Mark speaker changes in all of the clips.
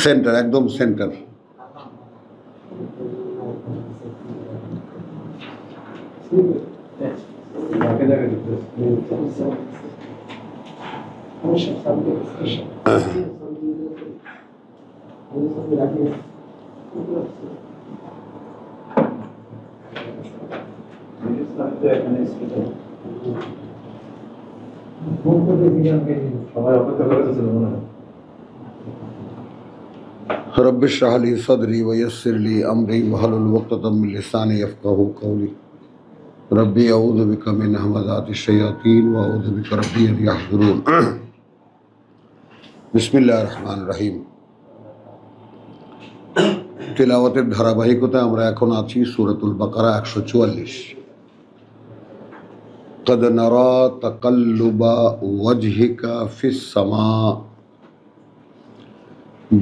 Speaker 1: Centre, একদম centre.
Speaker 2: সবাই অপেক্ষা করতেছিল মনে হয়।
Speaker 1: رب اشرح لي صدري ويسر لي امري واحلل عقدة من لساني يفقهوا قولي ربي اعوذ بك من همزات الشياطين واعوذ بك ربي ان يحضرون بسم الله الرحمن الرحيم। তিলাওয়াতের ধারাবাহিকতায় আমরা এখন আছি সূরাতুল বাকারা 144। قد نرى تقلب وجهك في السماء।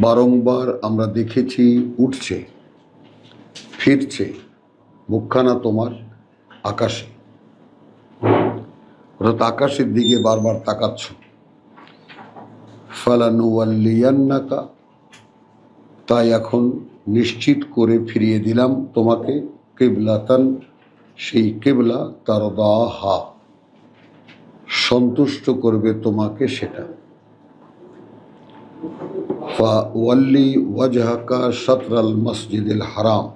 Speaker 1: বারংবার আমরা দেখেছি উঠছে ফিরছে মুখখানা তোমার আকাশে, অর্থাৎ আকাশের দিকে বারবার তাকাচ্ছ। ফালানুওয়াল্লিয়ান্নাকা, তাই এখন নিশ্চিত করে ফিরিয়ে দিলাম তোমাকে কিবলাতান, সেই কিবলা তারদাহা, সন্তুষ্ট করবে তোমাকে সেটা। ফাওয়াল্লি ওয়াজহাকা শাতরাল মসজিদুল হারাম,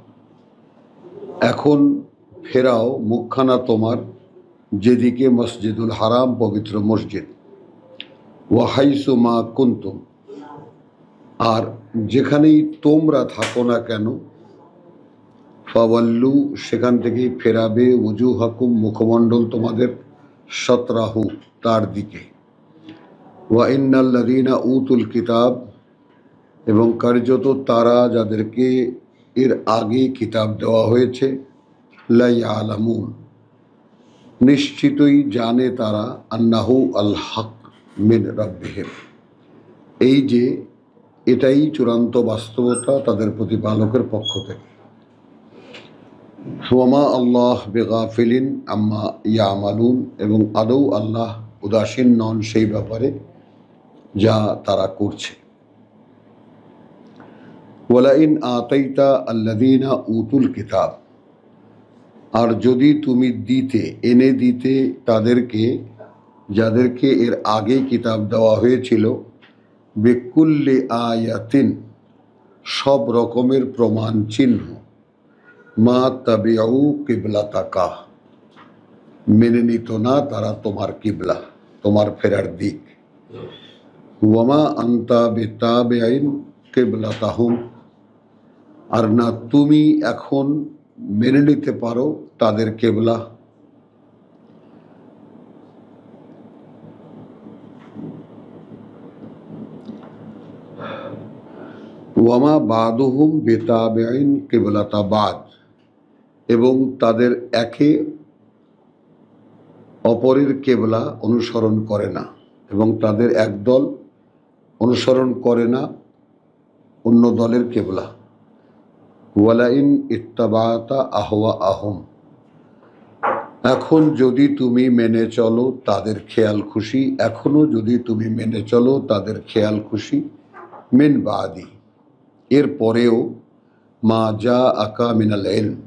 Speaker 1: এখন ফেরাও মুখখানা তোমার যেদিকে মসজিদুল হারাম পবিত্র মসজিদ। ওয়াহাইসু মা কুনতুম, আর যেখানেই তোমরা থাকো না কেন, ফাওয়াল্লু, সেখান থেকেই ফেরাবে উজুহাকুম, মুখমণ্ডল তোমাদের, শাতরাহু, তার দিকে। ওয়া ইন্নাল্লাযীনা উতুল কিতাব, এবং কার্যত তারা যাদেরকে এর আগে কিতাব দেওয়া হয়েছে, লা ইয়ালামুন, নিশ্চিতই জানে তারা, আন্নাহু আল হক মিন রাব্বিহিম, এই যে এটাই চূড়ান্ত বাস্তবতা তাদের প্রতিপালকের পক্ষ থেকে। ওয়ামা আল্লাহ বিগাফিলিন আম্মা ইয়ামালুন, এবং আদৌ আল্লাহ উদাসীন নন সেই ব্যাপারে যা তারা করছে। ওয়ালাইন আতাইতা আল্লাযীনা উতুল কিতাব, আর যদি তুমি দিতে, এনে দিতে তাদেরকে যাদেরকে এর আগে কিতাব দেওয়া হয়েছিল, বিকুল্লি আয়াতিন, সব রকমের প্রমাণ চিহ্ন, মা তাবিউ কিবলাতাকা, মেনে নিত না তারা তোমার কিবলা, তোমার ফেরার দিক। ওয়ামা আনতা বিতাবিইন কিবলাতাহুম, আর না তুমি এখন মেনে নিতে পারো তাদের কিবলা। ওয়ামা বাদুহুম বিতাবিইন কিবলাতা বাদ, এবং তাদের একে অপরের কেবলা অনুসরণ করে না, এবং তাদের একদল অনুসরণ করে না অন্য দলের কেবলা। ওয়ালাইন ইত্তাবাতা আহওয়া আহম, এখন যদি তুমি মেনে চলো তাদের খেয়াল খুশি, এখনো যদি তুমি মেনে চলো তাদের খেয়াল খুশি, মিন বাদি, এর পরেও, মা যা আকা মিনাল ইলম,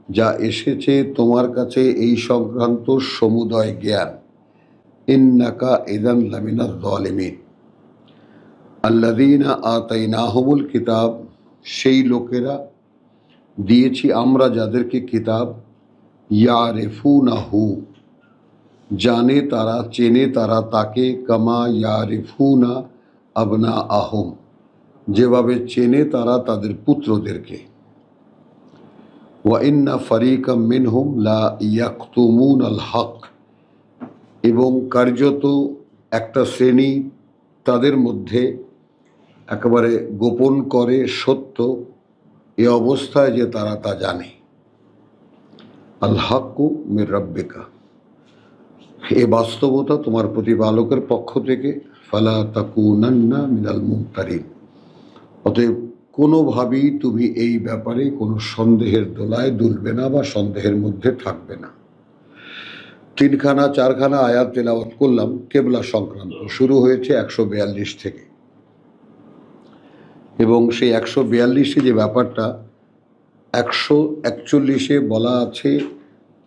Speaker 1: যা এসেছে তোমার কাছে এই সংক্রান্ত সমুদয় জ্ঞান, ইন্নাকা ইযান লামিনাজ যালিমিন। আল্লাযীনা আতাইনাহুমুল কিতাব, সেই লোকেরা দিয়েছি আমরা যাদেরকে কিতাব, ইয়ারিফুনাহু, জানে তারা, চেনে তারা তাকে, কামা ইয়ারিফুনা আবনাআহুম, যেভাবে চেনে তারা তাদের পুত্রদেরকে। ওয়া ইন্না ফারিকাম মিনহুম লা ইয়াকতুমুনাল হক, এবং কার্যত একটা শ্রেণী তাদের মধ্যে একেবারে গোপন করে সত্য, এ অবস্থায় যে তারা তা জানে। আল হাক্কু মির রাব্বিকা, এ বাস্তবতা তোমার প্রতিপালকের পক্ষ থেকে। ফালা তাকুনান্না মিনাল মুমতারিন, অতএব কোনোভাবেই তুমি এই ব্যাপারে কোনো সন্দেহের দোলায় দুলবে না বা সন্দেহের মধ্যে থাকবে না। 3-4খানা আয়াত তেলাওয়াত করলাম কেবলা সংক্রান্ত, শুরু হয়েছে 142 থেকে। এবং সেই 142-এ যে ব্যাপারটা 141-এ বলা আছে,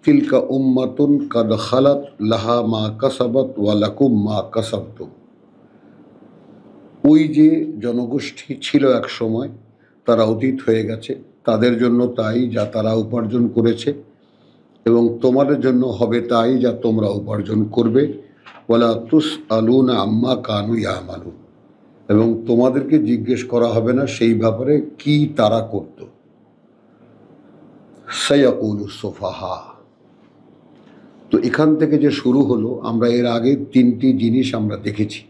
Speaker 1: তিলকা উম্মাতুন কাদ খালাত লাহা মা কাসাবাত ওয়া লাকুম মা কাসাবতুম। ওই যে জনগোষ্ঠী ছিল এক সময়, তারা অতীত হয়ে গেছে, তাদের জন্য তাই যা তারা উপার্জন করেছে, এবং তোমাদের জন্য হবে তাই যা তোমরা উপার্জন করবে। ওয়ালা তুস আলুনা আম্মা কানু ইয়ামালুন, এবং তোমাদেরকে জিজ্ঞেস করা হবে না সেই ব্যাপারে কি তারা করত। সায়াকুলু সুফাহা। তো এখান থেকে যে শুরু হলো, আমরা এর আগে 3টি জিনিস আমরা দেখেছি।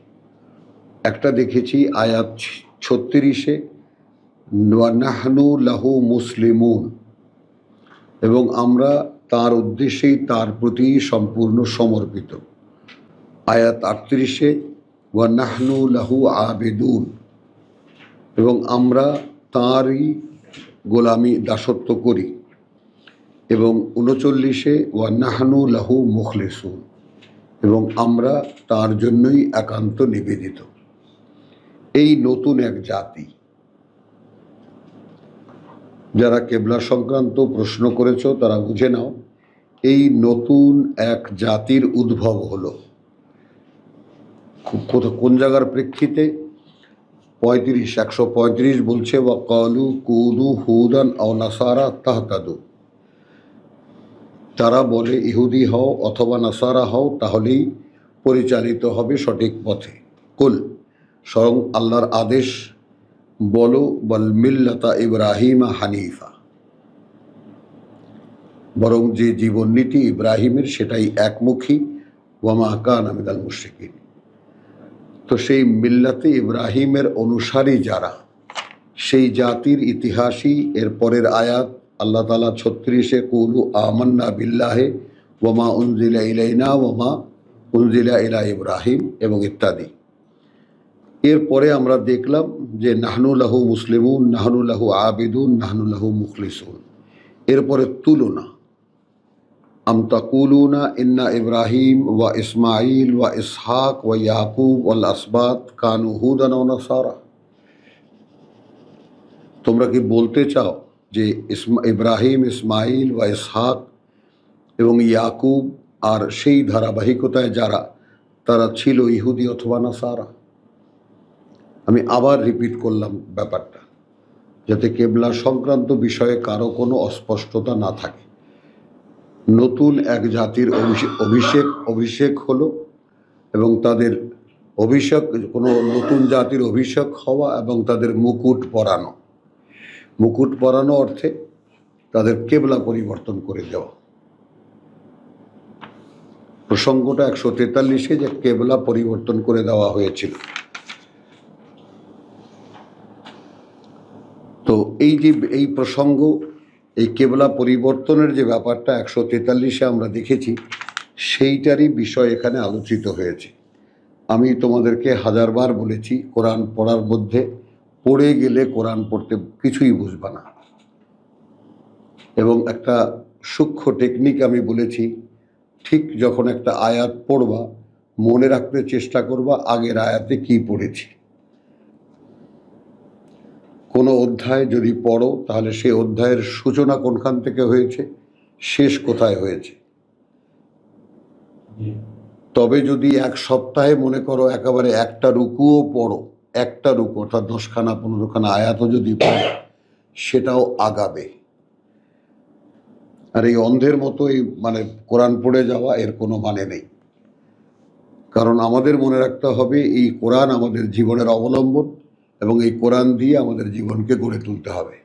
Speaker 1: একটা দেখেছি আয়াত 36-এ, ওয়া নাহনু লাহু মুসলিমুন, এবং আমরা তার উদ্দেশ্যেই তার প্রতি সম্পূর্ণ সমর্পিত। আয়াত 38-এ, ওয়া নাহনু লাহু আবেদুন, এবং আমরা তাঁরই গোলামি দাসত্ব করি। এবং 39-এ, ওয়া নাহনু লাহু মুখলিসুন, এবং আমরা তার জন্যই একান্ত নিবেদিত। এই নতুন এক জাতি, যারা কেবলা সংক্রান্ত প্রশ্ন করেছ তারা বুঝে নাও, এই নতুন এক জাতির উদ্ভব হলো কোন জায়গার প্রেক্ষিতে? 135 বলছে, ওয়া ক্বালু কুনু হুদান আও নাসারা তাহতাদু। তারা বলে ইহুদি হও অথবা নাসারা হও, তাহলেই পরিচালিত হবে সঠিক পথে। কুল, স্বয়ং আল্লাহর আদেশ, বলো বল মিল্লাতা ইব্রাহিমা হানিফা, বরং যে জীবননীতি ইব্রাহিমের সেটাই একমুখী। ওয়ামা কানা মিনাল মুশরিকিন। তো সেই মিল্লাতে ইব্রাহিমের অনুসারী যারা, সেই জাতির ইতিহাসই এর পরের আয়াত আল্লাহ তাআলা 36-এ, কুলু আমান্না বিল্লাহে ওয়ামা উনজিলা ইলাইনা ওয়ামা উনজিলা ইলা ইব্রাহিম, এবং ইত্যাদি। এরপরে আমরা দেখলাম যে নাহনু লাহু মুসলিমুন, নাহনু লাহু আবিদুন, নাহনু লাহু মুখলিসুন। এরপরে তুলনা, আম তাকুলুনা ইন্না ইব্রাহিম ওয়া ইসমাইল ওয়া ইসহাক ওয়া ইয়াকুব ওয়াল আসবাত কানু হুদান ওয়া নাসারা। তোমরা কি বলতে চাও যে ইব্রাহিম, ইসমাইল ওয়া ইসহাক এবং ইয়াকুব আর সেই ধারাবাহিকতায় যারা, তারা ছিল ইহুদি অথবা নাসারা? আমি আবার রিপিট করলাম ব্যাপারটা, যাতে কেবলা সংক্রান্ত বিষয়ে কারো কোনো অস্পষ্টতা না থাকে। নতুন এক জাতির অভিষেক হলো, এবং তাদের অভিষেক, কোনো নতুন জাতির অভিষেক হওয়া এবং তাদের মুকুট পরানো। মুকুট পরানো অর্থে তাদের কেবলা পরিবর্তন করে দেওয়া। প্রসঙ্গটা 143-এ, যে কেবলা পরিবর্তন করে দেওয়া হয়েছিল। তো এই প্রসঙ্গ, এই কেবলা পরিবর্তনের যে ব্যাপারটা 143-এ আমরা দেখেছি, সেইটারই বিষয় এখানে আলোচিত হয়েছে। আমি তোমাদেরকে 1000বার বলেছি, কোরআন পড়ার মধ্যে পড়ে গেলে কোরআন পড়তে কিছুই বুঝবা না। এবং একটা সূক্ষ্ম টেকনিক আমি বলেছি, ঠিক যখন একটা আয়াত পড়বা, মনে রাখতে চেষ্টা করবা আগের আয়াতে কি পড়েছি। কোনো অধ্যায় যদি পড়ো, তাহলে সেই অধ্যায়ের সূচনা কোনখান থেকে হয়েছে, শেষ কোথায় হয়েছে। তবে যদি এক সপ্তাহে মনে করো একেবারে একটা রুকুও পড়ো, একটা রুকু অর্থাৎ 10খানা 15খানা আয়াতও যদি পড়ো, সেটাও আগাবে। আর এই অন্ধের মতো এই কোরআন পড়ে যাওয়া, এর কোনো মানে নেই। কারণ আমাদের মনে রাখতে হবে, এই কোরআন আমাদের জীবনের অবলম্বন, এবং এই কোরআন দিয়ে আমাদের জীবনকে গড়ে তুলতে হবে।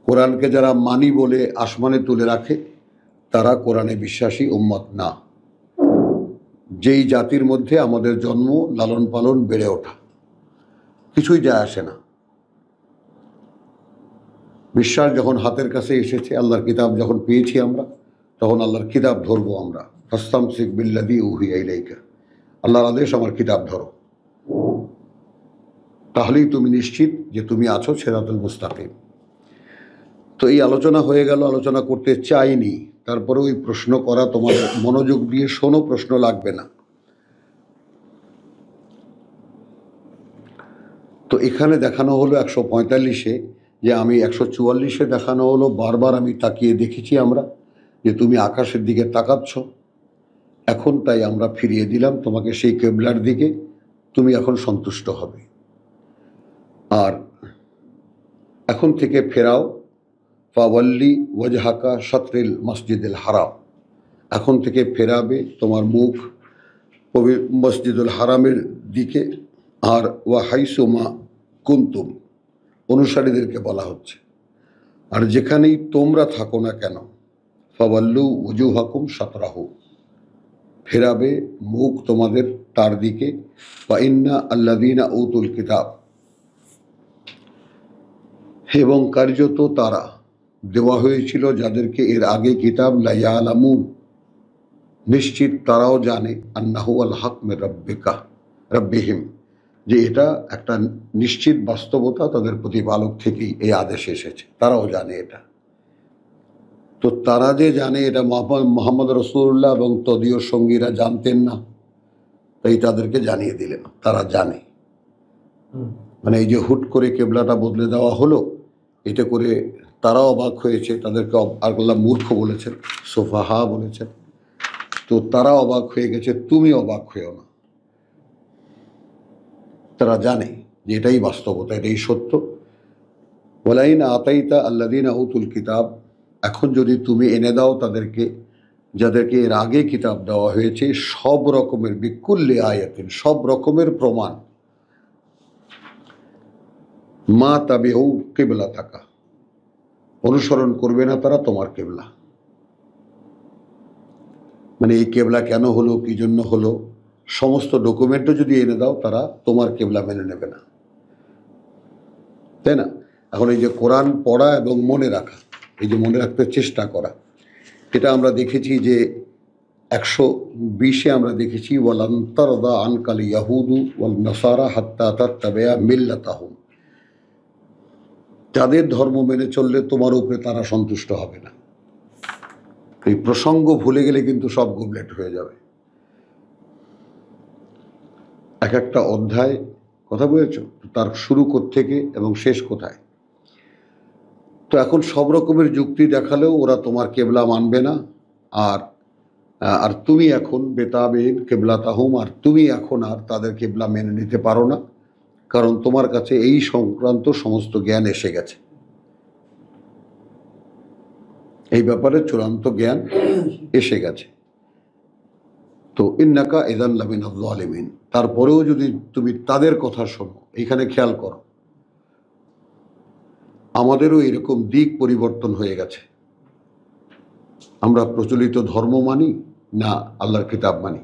Speaker 1: কোরআনকে যারা মানি বলে আসমানে তুলে রাখে, তারা কোরআনে বিশ্বাসী উম্মত না। যেই জাতির মধ্যে আমাদের জন্ম, লালন পালন, বেড়ে ওঠা, কিছুই যায় আসে না। বিশ্বাস যখন হাতের কাছে এসেছে, আল্লাহর কিতাব যখন পেয়েছি আমরা, তখন আল্লাহর কিতাব ধরবো আমরা। ফাস্তামসিক বিল্লাযী উহিয়া ইলাইকা, আল্লাহর আদেশ, আমার কিতাব ধরো, তাহলেই তুমি নিশ্চিত যে তুমি আছো সিরাতুল মুস্তাকিম। তো এই আলোচনা হয়ে গেল, আলোচনা করতে চাইনি, তারপরে ওই প্রশ্ন করা, তোমাদের মনোযোগ দিয়ে শোনো, প্রশ্ন লাগবে না। তো এখানে দেখানো হলো 145-এ, যে আমি 144-এ দেখানো হলো, বারবার আমি তাকিয়ে দেখেছি আমরা যে তুমি আকাশের দিকে তাকাচ্ছ। এখন তাই আমরা ফিরিয়ে দিলাম তোমাকে সেই কেবলার দিকে, তুমি এখন সন্তুষ্ট হবে। আর এখন থেকে ফেরাও, ফাওয়াল্লি ওয়াজহাকা শাতরিল মসজিদুল হারাম, এখন থেকে ফেরাবে তোমার মুখ মসজিদুল হারামের দিকে। আর ওয়া হাইসুমা কুন্তুম, অনুসারীদেরকে বলা হচ্ছে, আর যেখানেই তোমরা থাকো না কেন, ফাওয়াল্লু উজুহাকুম শাতরাহু, ফেরাবে মুখ তোমাদের তার দিকে। বা ইন্না আল্লাযীনা উতুল কিতাব, এবং কার্যত তারা, দেওয়া হয়েছিল যাদেরকে এর আগে কিতাব, লা ইয়ালামুন, নিশ্চিত তারাও জানে, আন্নাহু আল হক মির রাব্বিহিম, যে এটা একটা নিশ্চিত বাস্তবতা, তাদের প্রতিপালক থেকেই এই আদেশ এসেছে, তারাও জানে এটা। তো তারা যে জানে এটা মোহাম্মদ রসুল্লাহ এবং তদীয় সঙ্গীরা জানতেন না, তাই তাদেরকে জানিয়ে দিলেন তারা জানে। মানে এই যে হুট করে কেবলাটা বদলে দেওয়া হলো, এটা করে তারাও অবাক হয়েছে, তাদেরকে আল্লাহ মূর্খ বলেছেন, সোফাহা বলেছেন। তো তারা অবাক হয়ে গেছে, তুমি অবাক হয়েও না। তারা জানে যে এটাই বাস্তবতা, এটাই সত্য। ওয়ালাইন আতাইতা আল্লাযীনা উতুল কিতাব, এখন যদি তুমি এনে দাও তাদেরকে, যাদেরকে এর আগে কিতাব দেওয়া হয়েছে, সব রকমের বিকুল্লি আয়াতিন, সব রকমের প্রমাণ, মা তাবিউ কিবলা থাকা, অনুসরণ করবে না তারা তোমার কেবলা। মানে এই কেবলা কেন হলো, কি জন্য হলো, সমস্ত ডকুমেন্টও যদি এনে দাও, তারা তোমার কেবলা মেনে নেবে না, তাই না? এখন এই যে কোরআন পড়া এবং মনে রাখা, এই যে মনে রাখতে চেষ্টা করা, এটা আমরা দেখেছি যে 120-এ আমরা দেখেছি, ওয়ালান তারদা আনকাল ইয়াহুদু ওয়াল নাসারা হাত্তা তাত্তাবিআ মিল্লাতাহুম, তাদের ধর্ম মেনে চললে তোমার উপরে তারা সন্তুষ্ট হবে না। এই প্রসঙ্গ ভুলে গেলে কিন্তু সব গুবলেট হয়ে যাবে। এক একটা অধ্যায়, কথা বুঝেছো, তার শুরু কোত্থেকে এবং শেষ কোথায়। তো এখন সব রকমের যুক্তি দেখালেও ওরা তোমার কেবলা মানবে না। আর আর তুমি এখন বেতাবিন কেবলা তাহুম, আর তুমি এখন আর তাদের কেবলা মেনে নিতে পারো না, কারণ তোমার কাছে এই সংক্রান্ত সমস্ত জ্ঞান এসে গেছে, এই ব্যাপারে চূড়ান্ত জ্ঞান এসে গেছে। তো ইন্নাকা ইযান লামিনাজ জালিমিন, তারপরেও যদি তুমি তাদের কথা শোনো, এইখানে খেয়াল করো, আমাদেরও এরকম দিক পরিবর্তন হয়ে গেছে। আমরা প্রচলিত ধর্ম মানি না আল্লাহর কিতাব মানি।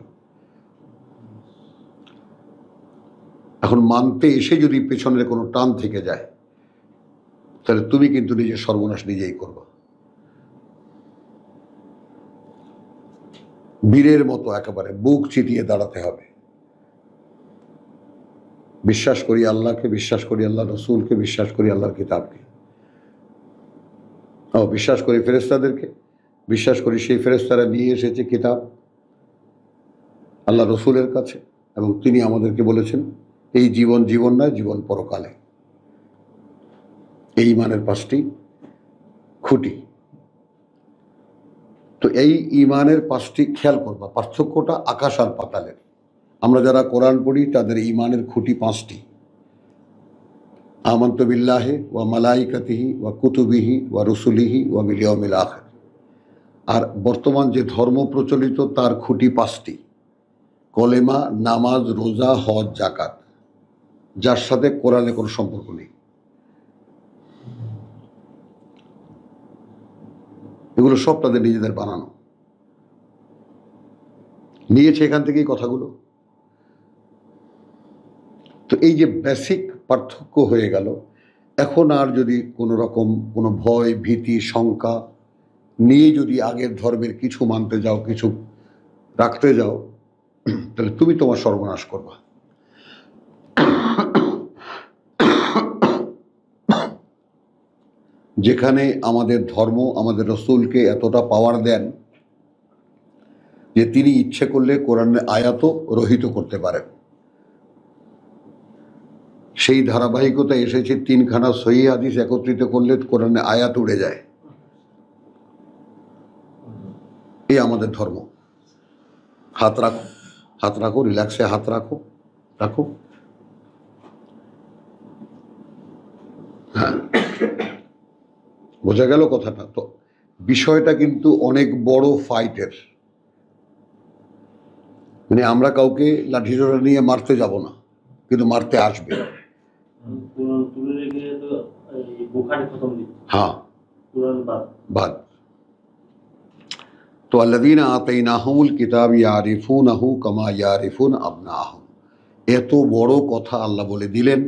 Speaker 1: এখন মানতে এসে যদি পেছনের কোনো টান থেকে যায়, তাহলে তুমি কিন্তু নিজের সর্বনাশ নিজেই করবা। বীরের মতো একেবারে বুক চিতিয়ে দাঁড়াতে হবে। বিশ্বাস করি আল্লাহকে, বিশ্বাস করি আল্লাহ রসুলকে, বিশ্বাস করি আল্লাহর কিতাবকে, বিশ্বাস করি ফেরেশতাদেরকে, বিশ্বাস করি সেই ফেরেশতারা নিয়ে এসেছে কিতাব আল্লাহ রসুলের কাছে, এবং তিনি আমাদেরকে বলেছেন এই জীবন জীবন নয়, জীবন পরকালে। এই ইমানের 5টি খুঁটি। তো এই ইমানের 5টি খেয়াল করবা, পার্থক্যটা আকাশ আর পাতালের। আমরা যারা কোরআন পড়ি তাদের ইমানের খুঁটি 5টি, আমান্তু বিল্লাহি ওয়া মালাইকাতিহি ওয়া কুতুবিহি ওয়া রুসুলিহি ওয়া বিল ইয়াউমিল আখির। আর বর্তমান যে ধর্ম প্রচলিত তার খুঁটি 5টি, কলেমা, নামাজ, রোজা, হজ, জাকাত, যার সাথে কোরআনে কোনো সম্পর্ক নেই। এগুলো সব তাদের নিজেদের বানানো, নিয়েছে এখান থেকেই কথাগুলো। তো এই যে বেসিক পার্থক্য হয়ে গেল, এখন আর যদি কোনো রকম কোনো ভয়, ভীতি, শঙ্কা নিয়ে যদি আগের ধর্মের কিছু মানতে যাও, কিছু রাখতে যাও, তাহলে তুমি তোমার সর্বনাশ করবা। যেখানে আমাদের ধর্ম আমাদের রসুলকে এতটা পাওয়ার দেন যে তিনি ইচ্ছে করলে কোরআনের আয়াতও রহিত করতে পারেন, সেই ধারাবাহিকতা এসেছে, 3খানা সহিহ হাদিস একত্রিত করলে কোরআনে আয়াত উড়ে যায়। এই আমাদের ধর্ম। হাত রাখো, হাত রাখো, রিল্যাক্সে হাত রাখো, রাখো। হ্যাঁ, বোঝা গেল কথাটা? তো বিষয়টা কিন্তু অনেক বড় ফাইটের। মানে আমরা কাউকে লাঠিসোঁটা নিয়ে মারতে যাব না, কিন্তু মারতে আসবে। হ্যাঁ, বাদ। তো আল্লাযীনা আতাইনাহুমুল কিতাব ইয়ারিফুনাহু কামা ইয়ারিফুন আবনাহুম। এত বড় কথা আল্লাহ বলে দিলেন,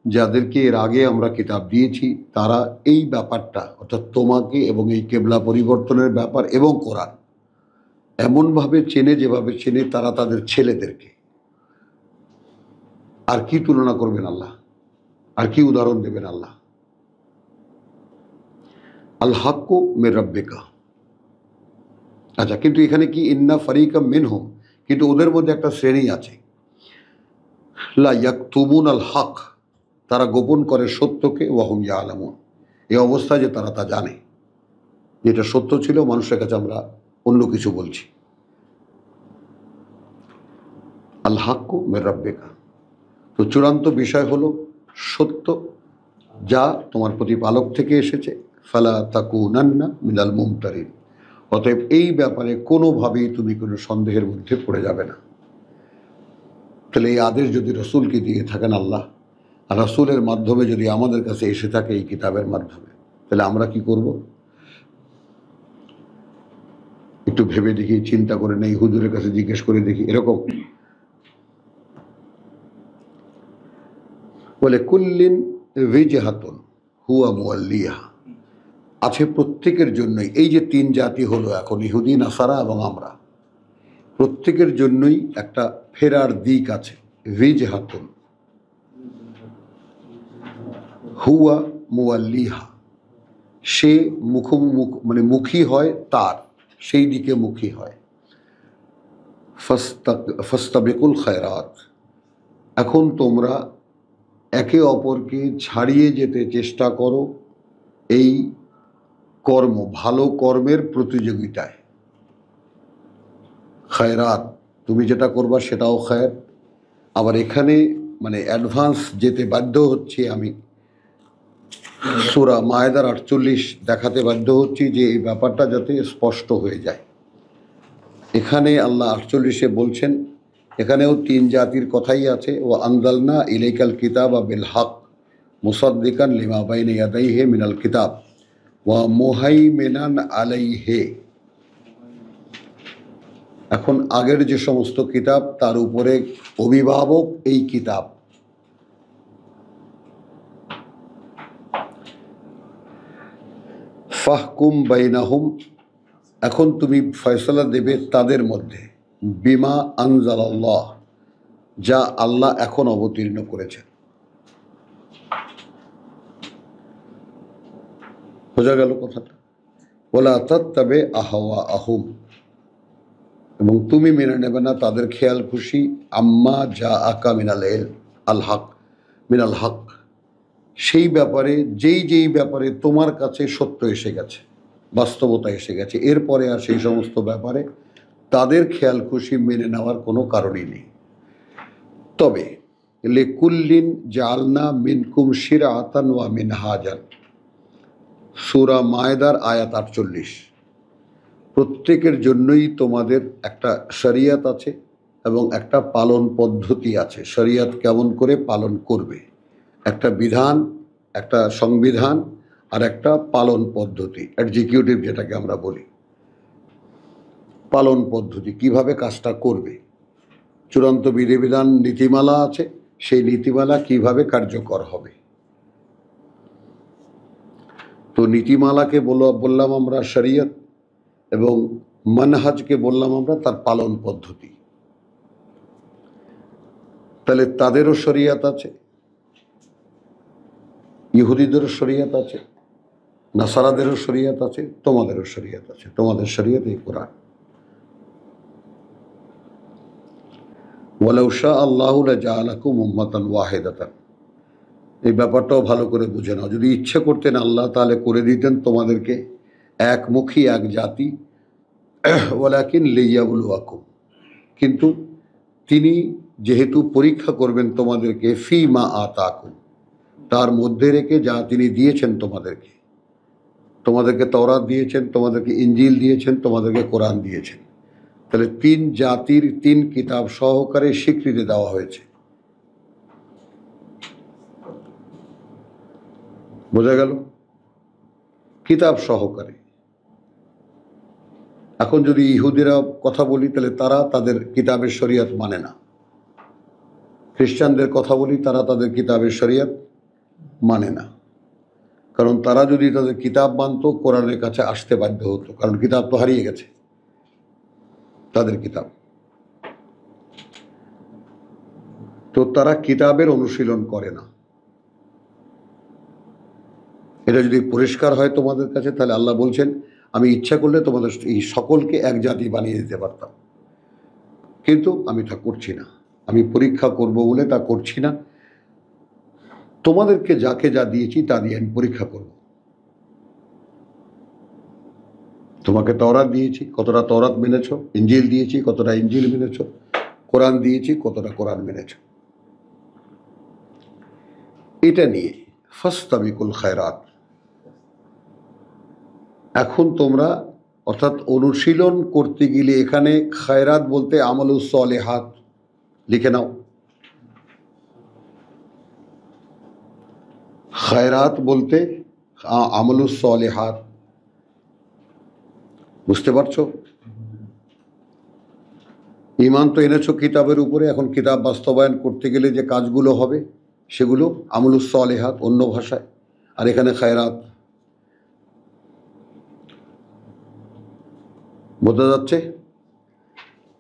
Speaker 1: যাদেরকে এর আগে আমরা কিতাব দিয়েছি তারা এই ব্যাপারটা, অর্থাৎ তোমাকে এবং এই কেবলা পরিবর্তনের ব্যাপার এবং কোরআন এমনভাবে চেনে যেভাবে চেনে তারা তাদের ছেলেদেরকে। আর কি তুলনা করবেন আল্লাহ? আর কি উদাহরণ দেবেন আল্লাহ? আল হাক্কু মির রাব্বিকা। আচ্ছা, কিন্তু এখানে কি ইন্না ফারিকা মিনহুম, কিন্তু ওদের মধ্যে একটা শ্রেণী আছে, লা ইয়াকতুমুন আল হক, তারা গোপন করে সত্যকে, ওয়াহুম ইয়ালামুন, এই অবস্থায় যে তারা তা জানে, যেটা সত্য ছিল মানুষের কাছে আমরা অন্য কিছু বলছি। আল হাক্কু মির রাব্বিকা। তো চূড়ান্ত বিষয় হলো সত্য, যা তোমার প্রতিপালক থেকে এসেছে। ফালা তাকুনান্না মিনাল মুমতারিন। অতএব এই ব্যাপারে কোনোভাবেই তুমি কোনো সন্দেহের মধ্যে পড়ে যাবে না। তাহলে এই আদেশ যদি রসুলকে দিয়ে থাকেন আল্লাহ, আর রসুলের মাধ্যমে যদি আমাদের কাছে এসে থাকে এই কিতাবের মাধ্যমে, তাহলে আমরা কি করব? একটু ভেবে দেখি, চিন্তা করে নেই, হুজুরের কাছে জিজ্ঞেস করে দেখি। এরকম বলে কুল্লিন ওয়াজহাতুন হুয়া মুওয়াল্লিহা, আছে প্রত্যেকের জন্যই। এই যে 3 জাতি হলো এখন, ইহুদি, নাসারা এবং আমরা, প্রত্যেকের জন্যই একটা ফেরার দিক আছে। ওয়াজহাতুন হুয়া মুওয়াল্লিহা, সে মানে মুখী হয় তার, সেই দিকে মুখী হয়। ফাস্তাবিকুল খায়রাত, এখন তোমরা একে অপরকে ছাড়িয়ে যেতে চেষ্টা করো এই কর্ম, ভালো কর্মের প্রতিযোগিতায়। খায়রাত, তুমি যেটা করবা সেটাও খায়ের। আবার এখানে মানে অ্যাডভান্স যেতে বাধ্য হচ্ছি আমি, সূরা মায়েদার 48 দেখাতে বাধ্য হচ্ছি যে এই ব্যাপারটা যাতে স্পষ্ট হয়ে যায়। এখানে আল্লাহ 48-এ বলছেন, এখানেও 3 জাতির কথাই আছে। ও আনজালনা ইলাইকাল কিতাবা বিল হক মুসাদ্দিকান লিমা বাইনা ইয়াদাইহি মিনাল কিতাব ওয়া মুহাইমিনান আলাইহি। এখন আগের যে সমস্ত কিতাব তার উপরে অভিভাবক এই কিতাব। ফাহকুম বাইনাহুম, এখন তুমি ফয়সালা দেবে তাদের মধ্যে। বিমা আনজালাল্লাহ, যা আল্লাহ এখন অবতীর্ণ করেছেন। বোঝা গেল কথাটা? ওয়ালা তাত্তাবি আহওয়াআহুম, এবং তুমি মেনে নেবে না তাদের খেয়াল খুশি। আম্মা যা আকা মিনাল আল হক মিনাল হক, সেই ব্যাপারে যেই ব্যাপারে তোমার কাছে সত্য এসে গেছে, বাস্তবতা এসে গেছে, এরপরে আর সেই সমস্ত ব্যাপারে তাদের খেয়াল খুশি মেনে নেওয়ার কোনো কারণই নেই। তবে লিকুল্লিন জাআলনা মিনকুম শিরআতান ওয়া মিনহাজান, সূরা মায়েদার আয়াত 48। প্রত্যেকের জন্যই তোমাদের একটা শরিয়ত আছে এবং একটা পালন পদ্ধতি আছে। শরিয়ত কেমন করে পালন করবে, একটা বিধান, একটা সংবিধান, আর একটা পালন পদ্ধতি, এক্সিকিউটিভ যেটাকে আমরা বলি। পালন পদ্ধতি কিভাবে কাজটা করবে, চূড়ান্ত বিধিবিধান নীতিমালা আছে, সেই নীতিমালা কিভাবে কার্যকর হবে। তো নীতিমালাকে বললাম আমরা শরিয়ত, এবং মানহাজকে বললাম আমরা তার পালন পদ্ধতি। তাহলে তাদেরও শরিয়ত আছে, ইহুদিদেরও শরিয়ত আছে, নাসারাদেরও শরিয়ত আছে, তোমাদেরও শরিয়ত আছে। তোমাদের শরিয়ত এই কোরআন। ওয়ালাউ শাআ আল্লাহু লাজাআলাকুম উম্মাতান ওয়াহিদাতান, এই ব্যাপারটাও ভালো করে বুঝে নাও। যদি ইচ্ছে করতেন আল্লাহ তাহলে করে দিতেন তোমাদেরকে একমুখী এক জাতি, ওয়ালাকিন লিয়াবলুয়াকুম, কিন্তু তিনি যেহেতু পরীক্ষা করবেন তোমাদেরকে ফি মা আতাকুম, তার মধ্যে রেখে যা তিনি দিয়েছেন তোমাদেরকে। তোমাদেরকে তওরাত দিয়েছেন, তোমাদেরকে ইঞ্জিল দিয়েছেন, তোমাদেরকে কোরআন দিয়েছেন। তাহলে তিন জাতির তিন কিতাব সহকারে স্বীকৃতি দেওয়া হয়েছে। বোঝা গেল? কিতাব সহকারে। এখন যদি ইহুদিরা কথা বলি তাহলে তারা তাদের কিতাবের শরিয়ত মানে না, খ্রিস্টানদের কথা বলি তারা তাদের কিতাবের শরিয়ত মানে না। কারণ তারা যদি তাদের কিতাব মানত কোরআনের কাছে আসতে বাধ্য হতো, কারণ কিতাব তো হারিয়ে গেছে তাদের কিতাব। তো তারা কিতাবের অনুশীলন করে না। এটা যদি পরিষ্কার হয় তোমাদের কাছে, তাহলে আল্লাহ বলছেন আমি ইচ্ছা করলে তোমাদের এই সকলকে এক জাতি বানিয়ে দিতে পারতাম, কিন্তু আমি তা করছি না। আমি পরীক্ষা করব বলে তা করছি না। তোমাদেরকে যাকে যা দিয়েছি তা দিয়ে আমি পরীক্ষা করব। তোমাকে তওরাত দিয়েছি, কতটা তওরাত মেনেছ? ইঞ্জিল দিয়েছি, কতটা ইঞ্জিল মেনেছ? কোরআন দিয়েছি, কতটা কোরআন মেনেছ? এটা নিয়ে ফাস্তাবিকুল খায়রাত। এখন তোমরা অর্থাৎ অনুশীলন করতে গেলে, এখানে খায়রাত বলতে আমলুস সলেহাত লিখে নাও। খায়রাত বলতে আমলুস সলেহাত, বুঝতে পারছো? ঈমান তো এনেছো কিতাবের উপরে, এখন কিতাব বাস্তবায়ন করতে গেলে যে কাজগুলো হবে সেগুলো আমলুস সলেহাত অন্য ভাষায়, আর এখানে খায়রাত। বোঝা যাচ্ছে?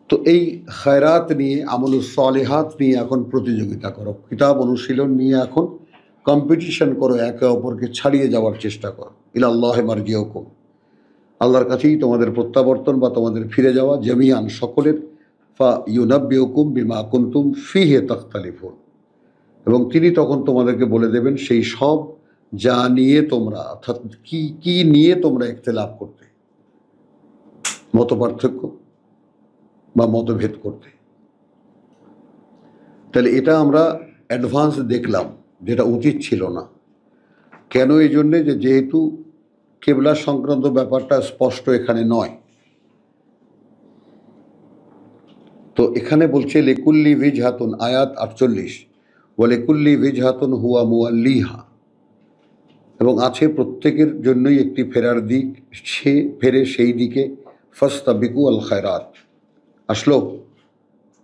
Speaker 1: তো এই খায়রাত নিয়ে, আমলুস সলেহাত নিয়ে এখন প্রতিযোগিতা করো, কিতাব অনুশীলন নিয়ে এখন কম্পিটিশন করো, একে অপরকে ছাড়িয়ে যাওয়ার চেষ্টা করো। ইলাল্লাহি মারজিউকুম, আল্লাহর কাছেই তোমাদের প্রত্যাবর্তন বা তোমাদের ফিরে যাওয়া, জামিয়ান সকলের। ফা ইউনাব্বিউকুম বিমা কুনতুম ফিহি তাখতালিফুন, এবং তিনি তখন তোমাদেরকে বলে দেবেন সেই সব যা নিয়ে তোমরা, অর্থাৎ কি কি নিয়ে তোমরা ইখতিলাফ করতে, মত পার্থক্য বা মতভেদ করতে। তাহলে এটা আমরা অ্যাডভান্স দেখলাম, যেটা উচিত ছিল না। কেন? এই জন্যে যে যেহেতু কেবলা সংক্রান্ত ব্যাপারটা স্পষ্ট এখানে নয়। তো এখানে বলছে লেকুল্লি বিজহাতুন, আয়াত 48, ও লেকুল্লি বিজহাতুন হুয়া মুয়াল্লিহা, এবং আছে প্রত্যেকের জন্যই একটি ফেরার দিক, সে ফেরে সেই দিকে। ফাস্তাবিকু আল খায়রাত আসলো।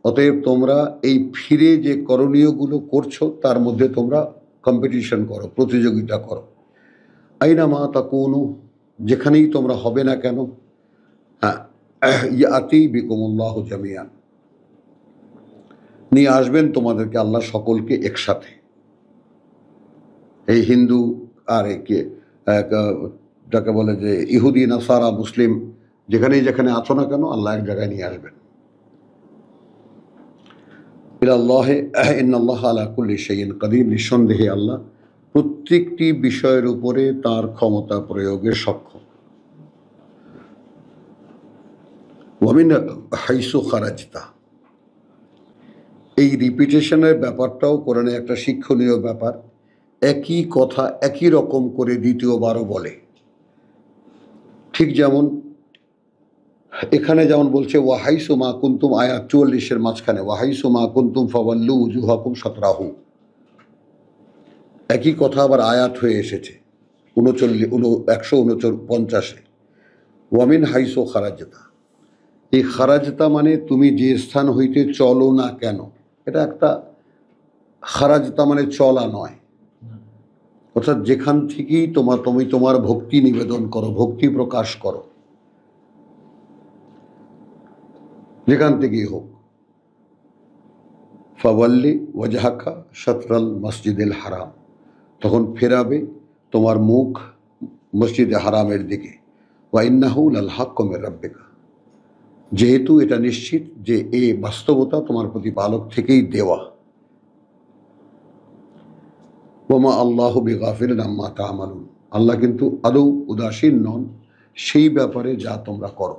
Speaker 1: অতএব তোমরা এই ফিরে যে করণীয়গুলো করছো তার মধ্যে তোমরা কম্পিটিশন করো, প্রতিযোগিতা করো। আইনা মা তাকুনু, যেখানেই তোমরা হবে না কেন, হ্যাঁ, ইয়াতি বিকুমুল্লাহু জামিয়ান, নিয়ে আসবেন তোমাদেরকে আল্লাহ সকলকে একসাথে। এই হিন্দু আর একে যাকে বলে যে ইহুদি নাসারা মুসলিম, যেখানেই যেখানে আছো না কেন আল্লাহ এক জায়গায় নিয়ে আসবেন। ইলাল্লাহি ইন্নাল্লাহ আলা কুল্লি শাইইন কাদির, নিঃসন্দেহে আল্লাহ প্রত্যেকটি বিষয়ের উপরে তার ক্ষমতা প্রয়োগে সক্ষম। ওয়ামিন হাইসু খারাজতা, এই রিপিটেশনের ব্যাপারটাও কোরআনে একটা শিক্ষণীয় ব্যাপার। একই কথা একই রকম করে দ্বিতীয়বারও বলে। ঠিক যেমন এখানে যেমন বলছে ওয়াহাইসু মা কুনতুম, আয়াত 44-এর মাঝখানে, ওয়াহাইসু মা কুনতুম ফাওয়াল্লু উজুহাকুম শাতরাহু, একই কথা আবার আয়াত হয়ে এসেছে 149-এ, ওয়ামিন হাইসু খারাজতা। এই খারাজতা মানে তুমি যে স্থান হইতে চলো না কেন, এটা একটা খারাজতা মানে চলা নয়, অর্থাৎ যেখান থেকেই তুমি তোমার ভক্তি নিবেদন করো, ভক্তি প্রকাশ করো, যেখান থেকেই হোক। ফাওয়াল্লি ওয়াজহাকা শাতরাল মসজিদুল হারাম, তখন ফেরাবে তোমার মুখ মসজিদে হারামের দিকে। ওয়া ইন্নাহু লাল হাক্কু মির রাব্বিকা, যেহেতু এটা নিশ্চিত যে এই বাস্তবতা তোমার প্রতিপালক থেকেই দেওয়া। ওমা আল্লাহ বিগাফিরিন আম্মা তা'মালুন, আল্লাহ কিন্তু আদৌ উদাসীন নন সেই ব্যাপারে যা তোমরা করো।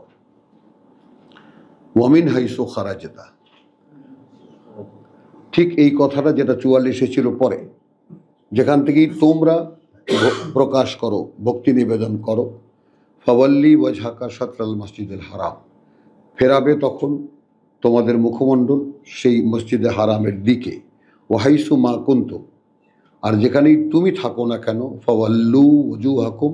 Speaker 1: ওয়ামিন হাইসু খারাজতা, ঠিক এই কথাটা যেটা 44 ছিল পরে, যেখান থেকেই তোমরা প্রকাশ করো, ভক্তি নিবেদন করো, ফাওয়াল্লি ওয়াজহাকা শাতরাল মসজিদুল হারাম, ফেরাবে তখন তোমাদের মুখমণ্ডল সেই মসজিদে হারামের দিকে। ওয়াহাইসু মা কুনতুম, আর যেখানেই তুমি থাকো না কেন, ফাওয়াল্লু ওজুহাকুম,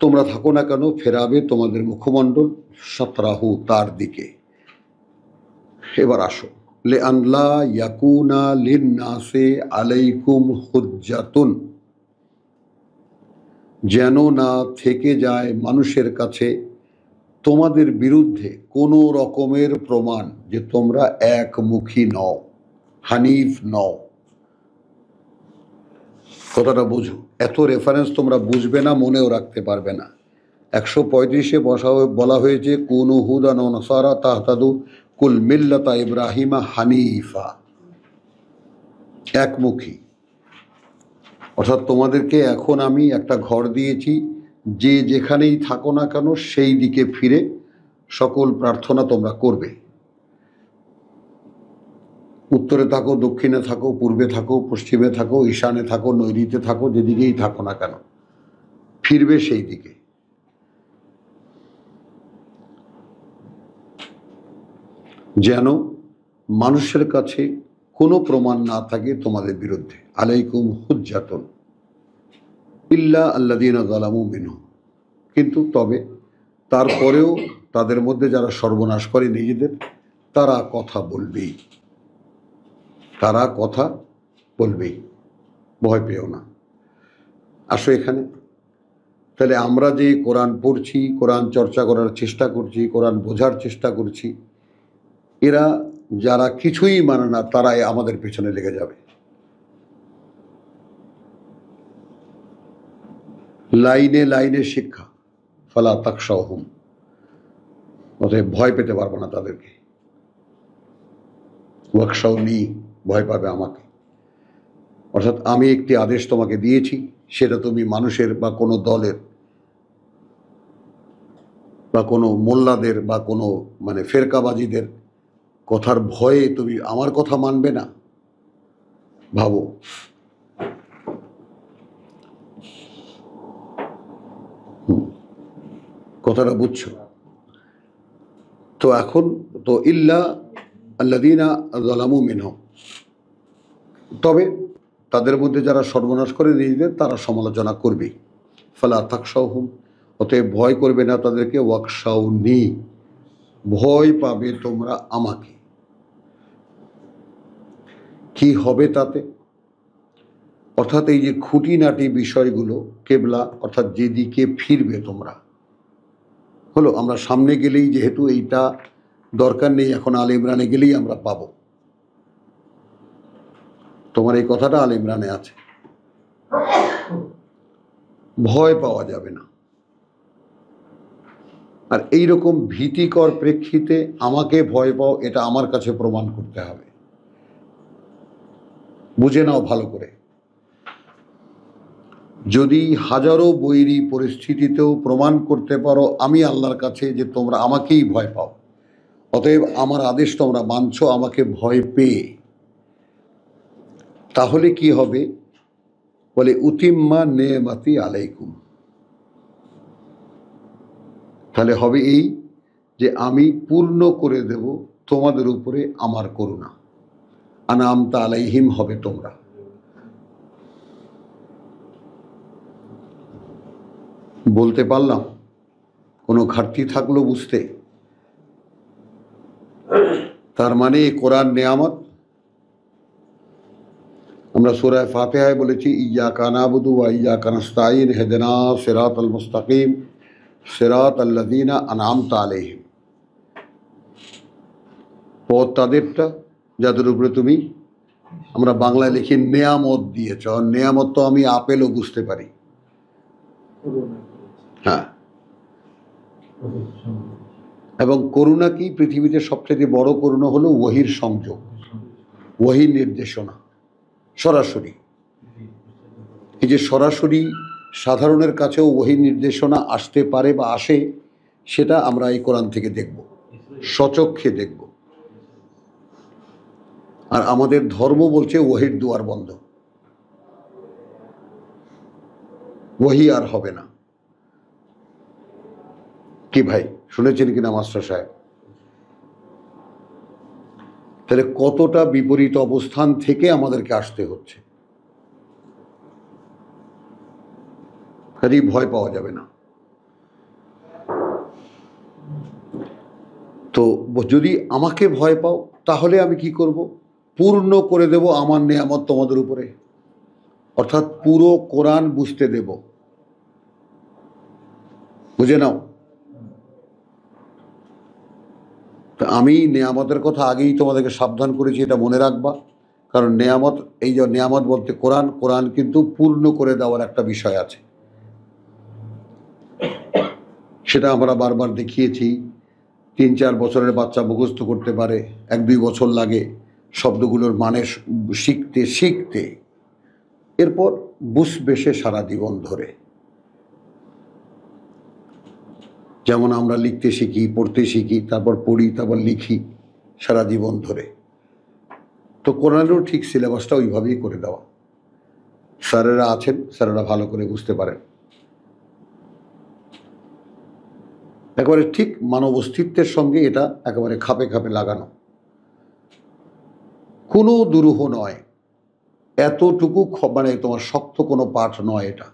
Speaker 1: তোমরা থাকো না কেন ফেরাবে তোমাদের মুখমণ্ডল শাতরাহু, তার দিকে। এবার আসো, লে আনলা ইয়াকুনা লিন্নাসে আলাইকুম হুজ্জাতুন, যেন না থেকে যায় মানুষের কাছে তোমাদের বিরুদ্ধে কোনো রকমের প্রমাণ যে তোমরা একমুখী নও, হানিফ নও। কথাটা বুঝো, এত রেফারেন্স তোমরা বুঝবে না, মনেও রাখতে পারবে না। 135-এ বলা হয়েছে কুনু হুদান ওয়া নাসারা তাহতাদু কুল মিল্লাতা ইব্রাহিমা হানিফা, একমুখী। অর্থাৎ তোমাদেরকে এখন আমি একটা ঘর দিয়েছি, যে যেখানেই থাকো না কেন সেই দিকে ফিরে সকল প্রার্থনা তোমরা করবে। উত্তরে থাকো, দক্ষিণে থাকো, পূর্বে থাকো, পশ্চিমে থাকো, ঈশানে থাকো, নৈঋত্যে থাকো, যেদিকেই থাকো না কেন ফিরবে সেই দিকে। যেন মানুষের কাছে কোনো প্রমাণ না থাকে তোমাদের বিরুদ্ধে। আলাইকুম হুজ্জাতুন ইল্লা আল্লাযীনা যালামু মিনহুম, কিন্তু তবে তারপরেও তাদের মধ্যে যারা সর্বনাশ করে নিজেদের, তারা কথা বলবেই, তারা কথা বলবেই, ভয় পেও না। আসো এখানে। তাহলে আমরা যে কোরআন পড়ছি, কোরআন চর্চা করার চেষ্টা করছি, কোরআন বোঝার চেষ্টা করছি, এরা যারা কিছুই মানে না তারাই আমাদের পেছনে লেগে যাবে। লাইনে লাইনে শিক্ষা, ফালা তাখশাউহুম, অতএব ভয় পেতে পারবো না তাদেরকে। ওয়াখশাউনি, ভয় পাবে আমাকে। অর্থাৎ আমি একটি আদেশ তোমাকে দিয়েছি, সেটা তুমি মানুষের বা কোনো দলের বা কোনো মোল্লাদের বা কোনো ফেরকাবাজিদের কথার ভয়ে তুমি আমার কথা মানবে না। ভাবো, কথাটা বুঝছো তো? এখন তো ইল্লা আল্লাযীনা যালামু মিনহুম, তবে তাদের মধ্যে যারা সর্বনাশ করে নিজেদের, তারা সমালোচনা করবে। ফালা তাখশাউহুম, অতএব ভয় করবে না তাদেরকে। ওয়াখশাউনি, ভয় পাবে তোমরা আমাকে। কি হবে তাতে? অর্থাৎ এই যে খুঁটিনাটি বিষয়গুলো, কেবলা অর্থাৎ যেদিকে ফিরবে তোমরা, হলো আমরা সামনে গেলেই, যেহেতু এইটা দরকার নেই এখন, আল ইমরানে গেলেই আমরা পাবো। তোমার এই কথাটা আল ইমরানে আছে, ভয় পাওয়া যাবে না। আর এইরকম ভীতিকর প্রেক্ষিতে আমাকে ভয় পাও, এটা আমার কাছে প্রমাণ করতে হবে। বুঝে নাও ভালো করে। যদি হাজারো বৈরী পরিস্থিতিতেও প্রমাণ করতে পারো আমি আল্লাহর কাছে যে তোমরা আমাকেই ভয় পাও, অতএব আমার আদেশ তোমরা মানছো আমাকে ভয় পেয়ে, তাহলে কি হবে? বলে উতিম্মা নেমাতি আলাইকুম, তাহলে হবে এই যে আমি পূর্ণ করে দেব তোমাদের উপরে আমার করুণা। আনামতা আলাইহিম হবে তোমরা। বলতে পারলাম? কোনো ঘাটতি থাকলো বুঝতে? তার মানে কোরআন নেয়ামত। আমরা সূরা ফাতিহায় বলেছি ইয়্যাকা না'বুদু ওয়া ইয়্যাকা নাস্তাঈন ইহদিনা সিরাতাল মুস্তাকিম সিরাতাল্লাযীনা আন'আমতা আলাইহিম, পথ তাদেরটা যাদের উপরে তুমি, আমরা বাংলায় লিখি নেয়ামত দিয়েছ। নেয়ামত তো আমি আপেলও বুঝতে পারি। হ্যাঁ, এবং করুণা কি? পৃথিবীতে সবচেয়ে বড় করুণা হলো ওহীর সংযোগ, ওহীর নির্দেশনা সরাসরি। এই যে সরাসরি সাধারণের কাছেও ওহী নির্দেশনা আসতে পারে বা আসে, সেটা আমরা এই কোরআন থেকে দেখব, সচক্ষে দেখব। আর আমাদের ধর্ম বলছে ওহীর দুয়ার বন্ধ, ওহী আর হবে না। কি ভাই, শুনেছেন কিনা মাস্টার সাহেব? তাহলে কতটা বিপরীত অবস্থান থেকে আমাদেরকে আসতে হচ্ছে। কাজেই ভয় পাওয়া যাবে না। তো যদি আমাকে ভয় পাও, তাহলে আমি কি করব? পূর্ণ করে দেব আমার নেয়ামত তোমাদের উপরে, অর্থাৎ পুরো কোরআন বুঝতে দেব। বুঝে নাও। তা আমি নেয়ামতের কথা আগেই তোমাদেরকে সাবধান করেছি, এটা মনে রাখবা। কারণ নেয়ামত, এই যে নেয়ামত বলতে কোরআন, কোরআন কিন্তু পূর্ণ করে দেওয়ার একটা বিষয় আছে। সেটা আমরা বারবার দেখিয়েছি। 3-4 বছরের বাচ্চা মুখস্থ করতে পারে, 1-2 বছর লাগে শব্দগুলোর মানে শিখতে শিখতে। এরপর বুঝবে সে সারা জীবন ধরে। যেমন আমরা লিখতে শিখি, পড়তে শিখি, তারপর পড়ি, তারপর লিখি সারা জীবন ধরে। তো কোরআনেরও ঠিক সিলেবাসটা ওইভাবেই করে দেওয়া। স্যারেরা আছেন, স্যারেরা ভালো করে বুঝতে পারেন। একেবারে ঠিক মানব অস্তিত্বের সঙ্গে এটা একেবারে খাপে খাপে লাগানো, কোনো দুরূহ নয়। এতটুকু মানে তোমার শক্ত কোনো পাঠ নয় এটা।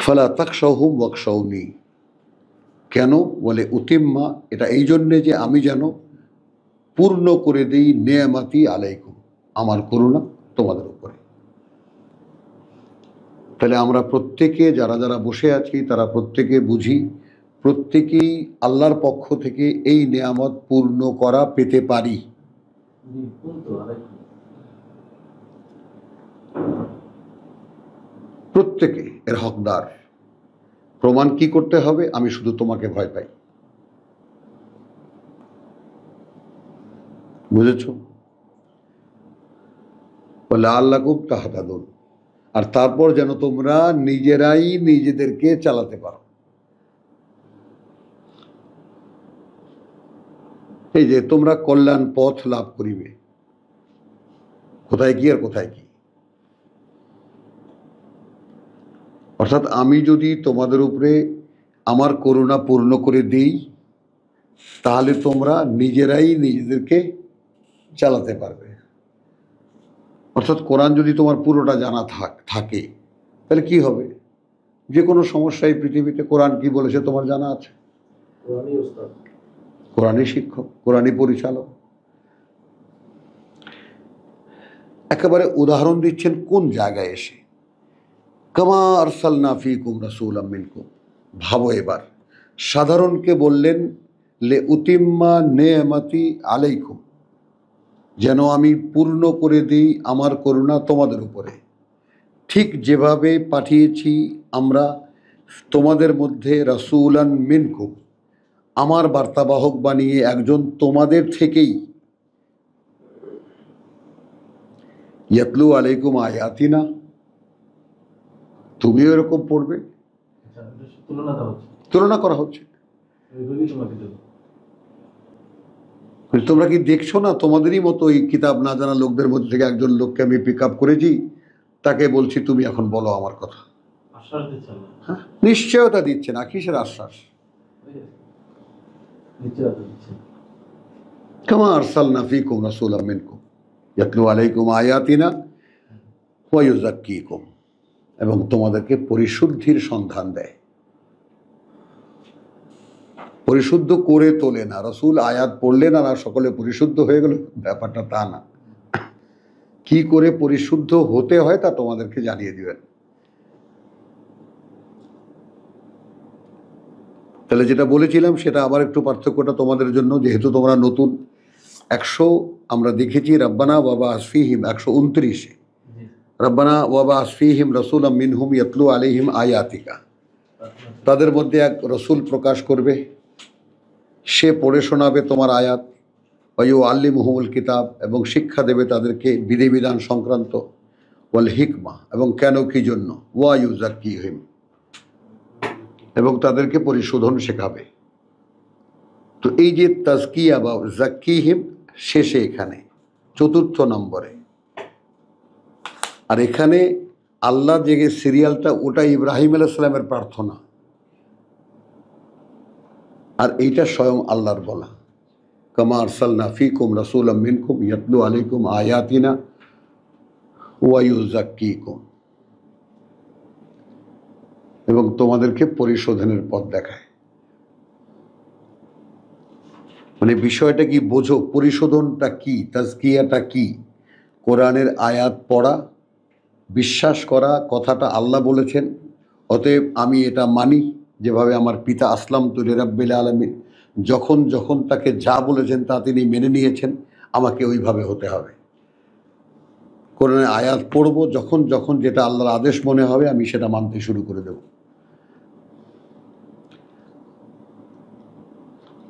Speaker 1: ফালা তাখশাউহুম ওয়াখশাউনি, কেন বলে উতিম্মা, এটা এই জন্যে যে আমি যেন পূর্ণ করে দিই নেয়ামাতি আলাইকুম, আমার করুণা তোমাদের উপরে। তাহলে আমরা প্রত্যেকে যারা যারা বসে আছি তারা প্রত্যেকে বুঝি, প্রত্যেকেই আল্লাহর পক্ষ থেকে এই নেয়ামত পূর্ণ করা পেতে পারি। প্রত্যেকে এর হকদার। প্রমাণ কি করতে হবে? আমি শুধু তোমাকে ভয় পাই। বুঝেছ? বলে আল্লাকুম তাহতাদুন, আর তারপর যেন তোমরা নিজেরাই নিজেদেরকে চালাতে পারো। এই যে তোমরা কল্যাণ পথ লাভ করিবে, কোথায় কি আর কোথায় কি। অর্থাৎ আমি যদি তোমাদের উপরে আমার করুণা পূর্ণ করে দিই, তাহলে তোমরা নিজেরাই নিজেদেরকে চালাতে পারবে। অর্থাৎ কোরআন যদি তোমার পুরোটা জানা থাকে, তাহলে কি হবে? যে কোনো সমস্যায় পৃথিবীতে কোরআন কি বলেছে তোমার জানা আছে। কোরআনই শিক্ষক, কোরআনই পরিচালক। একেবারে উদাহরণ দিচ্ছেন কোন জায়গায় এসে, কামা আরসালনা ফীকুম রাসূলাম মিনকুম। ভাবো এবার, সাধারণকে বললেন লে উতিম্মা নেয়ামাতি আলাইকুম, যেন আমি পূর্ণ করে দিই আমার করুণা তোমাদের উপরে। ঠিক যেভাবে পাঠিয়েছি আমরা তোমাদের মধ্যে রাসূলান মিনকুম, আমার বার্তাবাহক বানিয়ে একজন তোমাদের থেকেই, ইয়াতলু আলাইকুম আয়াতিনা, তুমিও এরকম পড়বে। তুলনা করা হচ্ছে। তোমরা কি দেখছো না? তোমাদেরই মতো এই কিতাব না জানা লোকদের মধ্যে থেকে একজন লোককে আমি পিক আপ করেছি, তাকে বলছি তুমি এখন বলো আমার কথা। হ্যাঁ, নিশ্চয়তা দিচ্ছে না, কিসের আশ্বাস? কামা আরসালনা ফীকুম রাসূলাম মিনকুম ইয়াতলু আলাইকুম আয়াতিনা ওয়া ইউযাক্কিকুম, এবং তোমাদেরকে পরিশুদ্ধির সন্ধান দেয়। পরিশুদ্ধ করে তোলে না। রাসূল আয়াত পড়লেন আর সকলে পরিশুদ্ধ হয়ে গেল, ব্যাপারটা তা না। কি করে পরিশুদ্ধ হতে হয় তা তোমাদেরকে জানিয়ে দিবেন। তাহলে যেটা বলেছিলাম সেটা আবার একটু পার্থক্যটা তোমাদের জন্য, যেহেতু তোমরা নতুন। 100 আমরা দেখেছি রব্বানা ওয়াবা আসফিহিম, 129 রব্বানা ওয়াবা আসফিহিম রাসূলাম মিনহুম ইয়াতলু আলাইহিম আয়াতিকা। তাদের মধ্যে এক রসুল প্রকাশ করবে, সে পড়ে শোনাবে তোমার আয়াত। ওয়ু আল্লিমুহুমুল কিতাব, এবং শিক্ষা দেবে তাদেরকে বিধিবিধান সংক্রান্ত, ওয়াল হিকমা, এবং কেন কি জন্য, ওয়া ইউজাক্কিহিম, এবং তাদেরকে পরিশোধন শেখাবে। তো এই যে তাজকিয়া বা জাক্কিহিম শেষে এখানে 4র্থ নম্বরে, আর এখানে আল্লাহ যে সিরিয়ালটা ওটা ইব্রাহিম আলাইহিস সালামের প্রার্থনা, আর এইটা স্বয়ং আল্লাহর বলা, কামা আরসালনা ফীকুম রাসূলাম মিনকুম ইয়াতলু আলাইকুম আয়াতিনা ওয়া ইউযাক্কিকুম, এবং তোমাদেরকে পরিশোধনের পথ দেখায়। মানে বিষয়টা কি বোঝো, পরিশোধনটা কি, তাজকিয়াটা কি? কোরআনের আয়াত পড়া, বিশ্বাস করা কথাটা আল্লাহ বলেছেন, অতএব আমি এটা মানি, যেভাবে আমার পিতা আসলাম তু লিরাব্বিল আলামিন, যখন যখন তাকে যা বলেছেন তা তিনি মেনে নিয়েছেন, আমাকে ওইভাবে হতে হবে। কোরআনের আয়াত পড়ব, যখন যখন যেটা আল্লাহর আদেশ মনে হবে আমি সেটা মানতে শুরু করে দেব।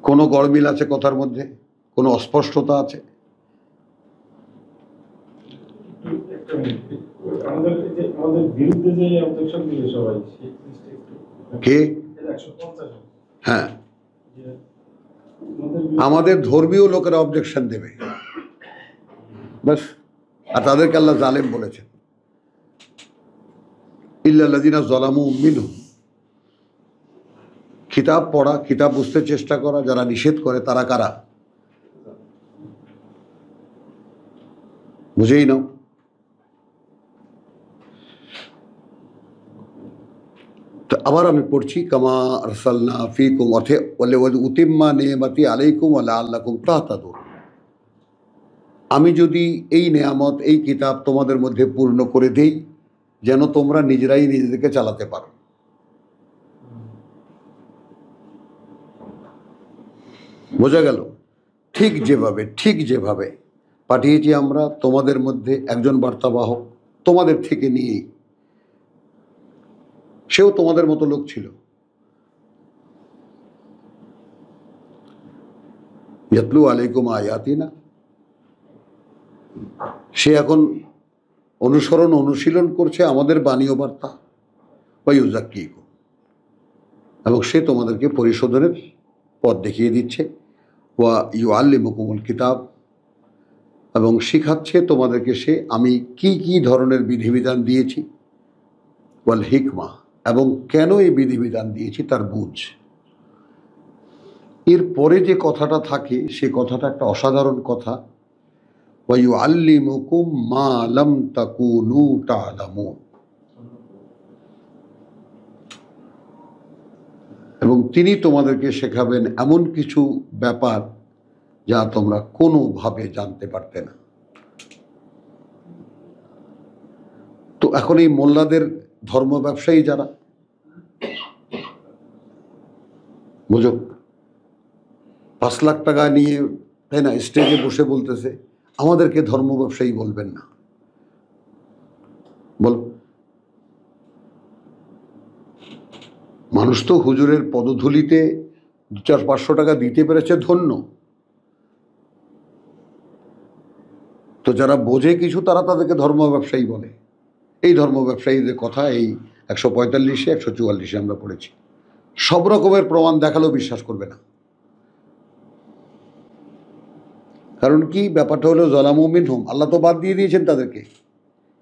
Speaker 1: কোনো গড়মিল আছে কথার মধ্যে? কোনো অস্পষ্টতা আছে?
Speaker 2: একটা মিনিট। আমাদের বিরুদ্ধে যে অবজেকশন দিলে সবাই, সেই জিনিসটা একটু
Speaker 1: কে?
Speaker 2: 150
Speaker 1: হ্যাঁ,
Speaker 2: যে আমাদের
Speaker 1: আমাদের ধর্মীয় লোকেরা অবজেকশন দেবে, ব্যাস। আর তাদেরকে আল্লাহ জালেম বলেছেন, ইল্লাল্লাযিনা যালামু মিনহুম। কিতাব পড়া, কিতাব বুঝতে চেষ্টা করা, যারা নিষেধ করে তারা কারা? বুঝেই নাও। তো আবার আমি পড়ছি, কামা আরসালনা ফীকুম, অর্থে উতিম্মা নি'মাতি আলাইকুম ওয়া লাআল্লাকুম তাহতাদুন। আমি যদি এই নেয়ামত, এই কিতাব তোমাদের মধ্যে পূর্ণ করে দেই, যেন তোমরা নিজেরাই নিজেদেরকে চালাতে পারো। বোঝা গেল? ঠিক যেভাবে পাঠিয়েছি আমরা তোমাদের মধ্যে একজন বার্তাবাহক, তোমাদের থেকে নিয়েই, সেও তোমাদের মতো লোক ছিল। ইয়াতলু আলাইকুম আয়াতিনা, সে এখন অনুশীলন করছে আমাদের বাণী ও বার্তা, ওয়া ইউযাক্কিকুম, এবং সে তোমাদেরকে পরিশোধনের পথ দেখিয়ে দিচ্ছে, ওয়া ইউআল্লিমুকুমুল কিতাব, এবং শিখাচ্ছে তোমাদেরকে সে আমি কি কি ধরনের বিধিবিধান দিয়েছি, ওয়াল হিকমা, এবং কেন এই বিধিবিধান দিয়েছি তার বুঝ। এর পরে যে কথাটা থাকে সে কথাটা একটা অসাধারণ কথা, ওয়া ইউআল্লিমুকুম মা লাম তাকুনু তা'লামুন, এবং তিনি তোমাদেরকে শেখাবেন এমন কিছু ব্যাপার যা তোমরা কোনোভাবে জানতে পারতে না। তো এখন এই মোল্লাদের ধর্ম ব্যবসায়ী যারা, বুঝো, 5 লাখ টাকা নিয়ে, তাই না, স্টেজে বসে বলতেছে আমাদেরকে ধর্ম ব্যবসায়ী বলবেন না। বল, মানুষ তো হুজুরের পদধূলিতে 200-500 টাকা দিতে পেরেছে, ধন্য। তো যারা বোঝে কিছু তারা তাদেরকে ধর্ম ব্যবসায়ী বলে। এই ধর্ম ব্যবসায়ীদের কথা এই 145-এ 144-এ আমরা পড়েছি। সব রকমের প্রমাণ দেখালেও বিশ্বাস করবে না। কারণ কি, ব্যাপারটা হলো যালামু মিনহুম, আল্লাহ তো বাদ দিয়ে দিয়েছেন তাদেরকে।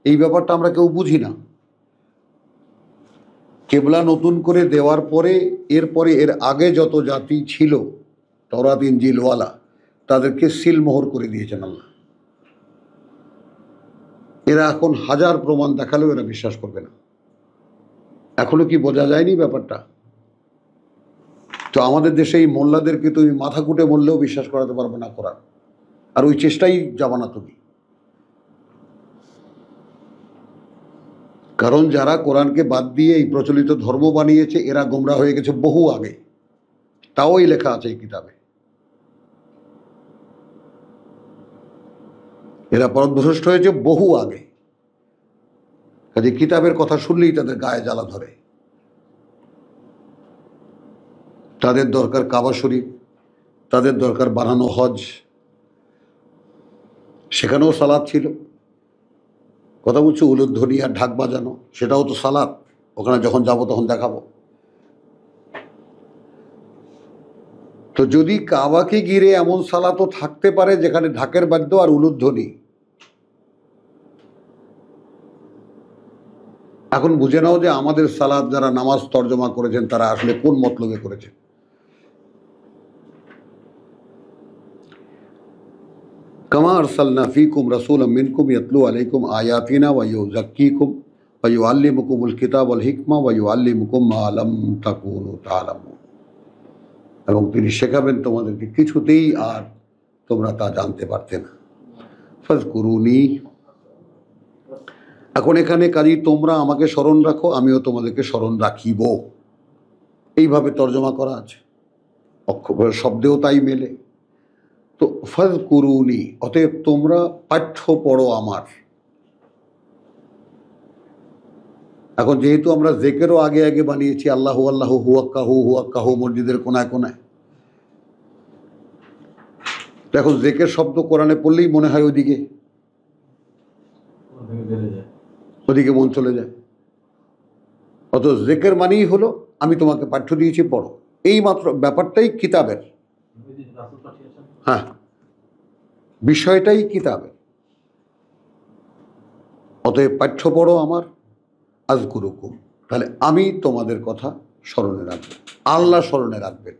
Speaker 1: এই ব্যাপারটা আমরা কেউ বুঝি না। কেবলা নতুন করে দেওয়ার পরে, এরপরে এর আগে যত জাতি ছিল তওরাত ইনজিল ওয়ালা, তাদেরকে সিলমোহর করে দিয়েছেন আল্লাহ। এরা এখন হাজার প্রমাণ দেখালেও এরা বিশ্বাস করবে না। এখনো কি বোঝা যায়নি ব্যাপারটা? তো আমাদের দেশে এই মোল্লাদেরকে তুমি মাথা কুটে বললেও বিশ্বাস করাতে পারবে না কোরআন, আর ওই চেষ্টাই যাবা না তুমি। কারণ যারা কোরআনকে বাদ দিয়ে এই প্রচলিত ধর্ম বানিয়েছে এরা গোমরা হয়ে গেছে বহু আগে, তাও এই লেখা আছে এই কিতাবে। এরা পথভ্রষ্ট হয়েছে বহু আগে, কাজে কিতাবের কথা শুনলেই তাদের গায়ে জ্বালা ধরে। তাদের দরকার কাবা শরীফ, তাদের দরকার বানানো হজ, সেখানেও সালাত ছিল। কথা বলছি উলুধ্বনি আর ঢাক বাজানো, সেটাও তো সালাত। ওখানে যখন যাব তখন দেখাবো। তো যদি কাবাকে ঘিরে এমন সালাতও থাকতে পারে যেখানে ঢাকের বাদ্য আর উলুধ্বনি, এখন বুঝে নাও যে আমাদের সালাত যারা নামাজ তর্জমা করেছেন তারা আসলে কোন মতলবে করেছেন। কামা আরসালনা ফীকুম রাসূলাম মিনকুম ইয়াতলু আলাইকুম আয়াতিনা ওয়া ইউযাক্কিকুম ওয়া ইউআল্লিমুকুমুল কিতাব ওয়াল হিকমা ওয়া ইউআল্লিমুকুম মা লাম তাকুনু তা'লামুন। এবং তিনি শেখাবেন তোমাদেরকে কিছুতেই আর তোমরা তা জানতে পারতে না। ফাযকুরুনি, এখন এখানে কাজেই তোমরা আমাকে স্মরণ রাখো, আমিও তোমাদেরকে স্মরণ রাখিব, এইভাবে তর্জমা করা আছে। অক্ষর শব্দেও তাই মেলে। তো ফাযকুরুনি, অতএব তোমরা পাঠ্য পড়ো আমার। এখন যেহেতু আমরা জেকেরও আগে আগে বানিয়েছি আল্লাহু আল্লাহু হুয়াক্কাহু হুয়াক্কাহু মসজিদের কোনায় কোনায়, এখন জেকের শব্দ কোরআনে পড়লেই মনে হয় ওদিকে মন চলে যায়। অত জেকের মানেই হলো আমি তোমাকে পাঠ্য দিয়েছি, পড়ো। এই মাত্র ব্যাপারটাই কিতাবের, হ্যাঁ, বিষয়টাই কিতাবের। অতএব পাঠ্য পড়ো আমার, আযকুরুকুম, তাহলে আমি তোমাদের কথা স্মরণে রাখবো, আল্লাহ স্মরণে রাখবেন।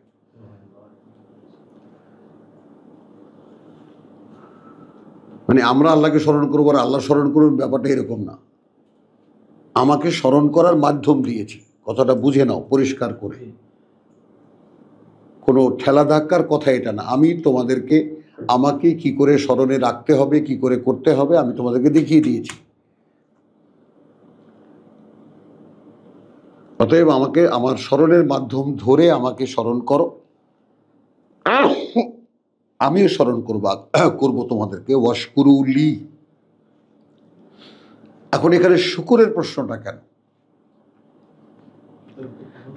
Speaker 1: মানে আমরা আল্লাহকে স্মরণ করবো আর আল্লাহ স্মরণ করবেন, ব্যাপারটা এরকম না। আমাকে স্মরণ করার মাধ্যম দিয়েছি, কথাটা বুঝে নাও পরিষ্কার করে। কোনো ঠেলা ধাক্কার কথা এটা না। আমি তোমাদেরকে আমাকে কি করে স্মরণে রাখতে হবে, কি করে করতে হবে, আমি তোমাদেরকে দেখিয়ে দিয়েছি। অতএব আমাকে আমার স্মরণের মাধ্যম ধরে আমাকে স্মরণ করো, আমিও স্মরণ করবো তোমাদেরকে। ওয়াশকুরুলি, এখন এখানে শুকরের প্রশ্নটা কেন?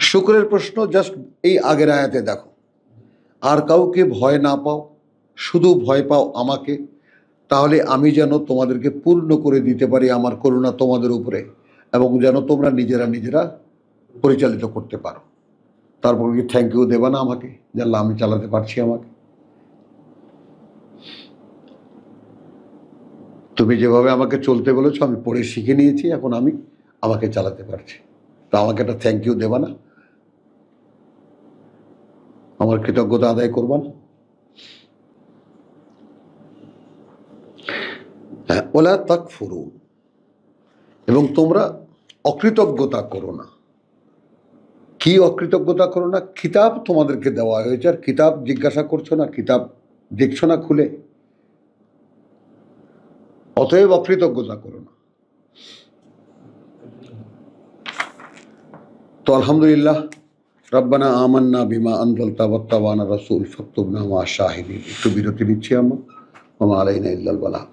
Speaker 1: শুকরের প্রশ্ন জাস্ট এই আগের আয়াতে দেখো, আর কাউকে ভয় না পাও, শুধু ভয় পাও আমাকে, তাহলে আমি যেন তোমাদেরকে পূর্ণ করে দিতে পারি আমার করুণা তোমাদের উপরে, এবং যেন তোমরা নিজেরা নিজেরা পরিচালিত করতে পারো। তারপর কি থ্যাংক ইউ দেবা না আমাকে, যে আল্লাহ আমি চালাতে পারছি, আমাকে তুমি যেভাবে আমাকে চলতে বলেছো আমি পড়ে শিখে নিয়েছি, এখন আমি আমাকে চালাতে পারছি, তা আমাকে একটা থ্যাংক ইউ দেবা না, আমার কৃতজ্ঞতা আদায় করবা না? হ্যাঁ, ওলা তাকফুরু, এবং তোমরা অকৃতজ্ঞতা করো না। কি অকৃতজ্ঞতা করো না? কিতাব তোমাদেরকে দেওয়া হয়েছে আর কিতাব জিজ্ঞাসা করছো না, কিতাব দেখছো না খুলে, অতএব অকৃতজ্ঞতা করো না। তো আলহামদুলিল্লাহ, রব্বানা আমান্না বিমা আনজালতা ওয়াত্তাবানা রাসূল ফাকতুবনা মা শাহিদিন। একটু বিরতি নিচ্ছি আমরা, ওয়া মা আলাইনা ইল্লাল বালাগ।